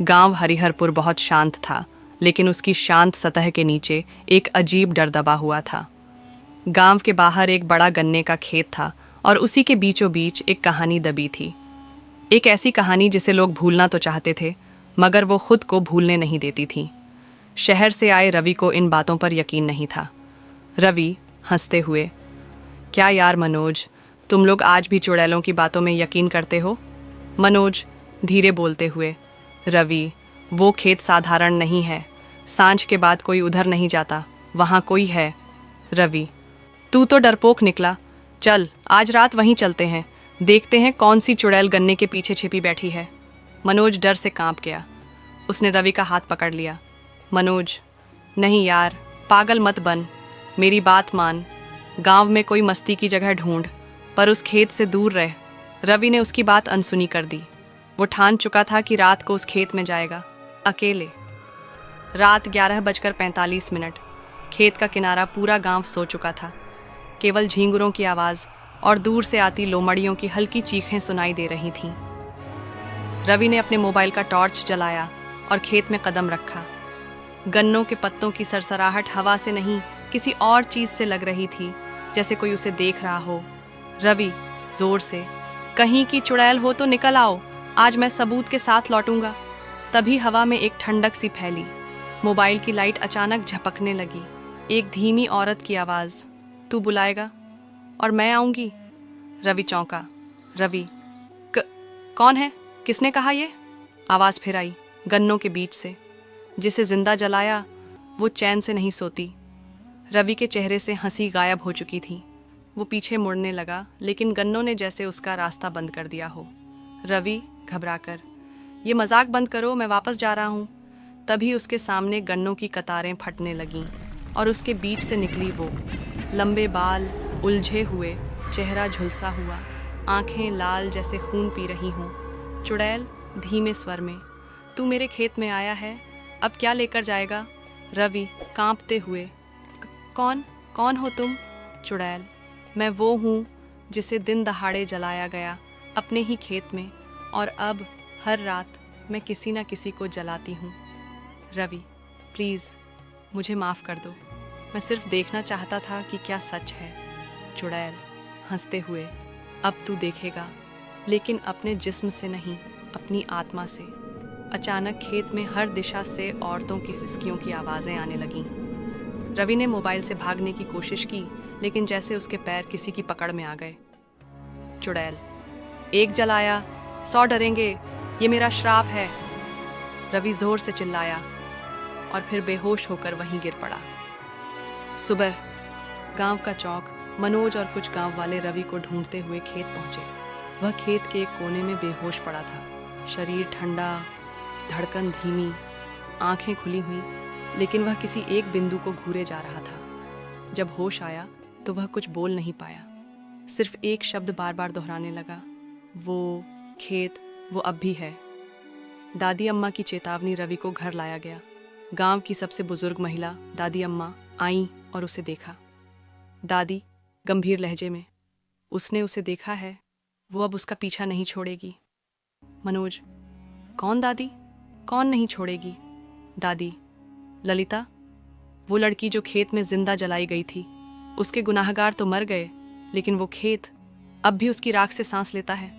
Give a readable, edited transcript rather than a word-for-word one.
गांव हरिहरपुर बहुत शांत था, लेकिन उसकी शांत सतह के नीचे एक अजीब डर दबा हुआ था। गांव के बाहर एक बड़ा गन्ने का खेत था और उसी के बीचों बीच एक कहानी दबी थी। एक ऐसी कहानी जिसे लोग भूलना तो चाहते थे, मगर वो खुद को भूलने नहीं देती थी। शहर से आए रवि को इन बातों पर यकीन नहीं था। रवि हंसते हुए, क्या यार मनोज, तुम लोग आज भी चुड़ैलों की बातों में यकीन करते हो? मनोज धीरे बोलते हुए, रवि, वो खेत साधारण नहीं है। सांझ के बाद कोई उधर नहीं जाता, वहाँ कोई है। रवि, तू तो डरपोक निकला। चल आज रात वहीं चलते हैं, देखते हैं कौन सी चुड़ैल गन्ने के पीछे छिपी बैठी है। मनोज डर से कांप गया। उसने रवि का हाथ पकड़ लिया। मनोज, नहीं यार, पागल मत बन, मेरी बात मान। गांव में कोई मस्ती की जगह ढूंढ, पर उस खेत से दूर रह। रवि ने उसकी बात अनसुनी कर दी। वो ठान चुका था कि रात को उस खेत में जाएगा, अकेले। रात 11:45। खेत का किनारा पूरा गांव सो चुका था। केवल झींगुरों की आवाज़ और दूर से आती लोमड़ियों की हल्की चीखें सुनाई दे रही थीं। रवि ने अपने मोबाइल का टॉर्च जलाया और खेत में कदम रखा। गन्नों के पत्तों की सरसराहट हवा से नहीं, किसी और चीज़ से लग रही थी, जैसे कोई उसे देख रहा हो। रवि जोर से, कहीं की चुड़ैल हो तो निकल आओ, आज मैं सबूत के साथ लौटूंगा। तभी हवा में एक ठंडक सी फैली। मोबाइल की लाइट अचानक झपकने लगी। एक धीमी औरत की आवाज़, तू बुलाएगा और मैं आऊंगी। रवि चौंका। रवि, कौन है? किसने कहा ये? आवाज़ फिर आई, गन्नों के बीच से। जिसे जिंदा जलाया वो चैन से नहीं सोती। रवि के चेहरे से हंसी गायब हो चुकी थी। वो पीछे मुड़ने लगा, लेकिन गन्नों ने जैसे उसका रास्ता बंद कर दिया हो। रवि घबराकर, ये मजाक बंद करो, मैं वापस जा रहा हूँ। तभी उसके सामने गन्नों की कतारें फटने लगीं और उसके बीच से निकली वो। लंबे बाल, उलझे हुए, चेहरा झुलसा हुआ, आंखें लाल जैसे खून पी रही हों। चुड़ैल धीमे स्वर में, तू मेरे खेत में आया है, अब क्या लेकर जाएगा? रवि कांपते हुए, कौन हो तुम? चुड़ैल, मैं वो हूँ जिसे दिन दहाड़े जलाया गया अपने ही खेत में, और अब हर रात मैं किसी न किसी को जलाती हूँ। रवि, प्लीज़ मुझे माफ़ कर दो, मैं सिर्फ देखना चाहता था कि क्या सच है। चुड़ैल हंसते हुए, अब तू देखेगा, लेकिन अपने जिस्म से नहीं, अपनी आत्मा से। अचानक खेत में हर दिशा से औरतों की सिसकियों की आवाज़ें आने लगीं। रवि ने मोबाइल से भागने की कोशिश की, लेकिन जैसे उसके पैर किसी की पकड़ में आ गए। चुड़ैल, एक जलाया 100 डरेंगे, ये मेरा श्राप है। रवि जोर से चिल्लाया और फिर बेहोश होकर वहीं गिर पड़ा। सुबह गांव का चौक, मनोज और कुछ गांव वाले रवि को ढूंढते हुए खेत पहुंचे। वह खेत के एक कोने में बेहोश पड़ा था, शरीर ठंडा, धड़कन धीमी, आंखें खुली हुई, लेकिन वह किसी एक बिंदु को घूरे जा रहा था। जब होश आया तो वह कुछ बोल नहीं पाया, सिर्फ एक शब्द बार बार दोहराने लगा, वो खेत, वो अब भी है। दादी अम्मा की चेतावनी रवि को घर लाया गया। गांव की सबसे बुजुर्ग महिला दादी अम्मा आईं और उसे देखा। दादी गंभीर लहजे में, उसने उसे देखा है, वो अब उसका पीछा नहीं छोड़ेगी। मनोज, कौन दादी, कौन नहीं छोड़ेगी? दादी, ललिता, वो लड़की जो खेत में जिंदा जलाई गई थी। उसके गुनाहगार तो मर गए, लेकिन वो खेत अब भी उसकी राख से सांस लेता है।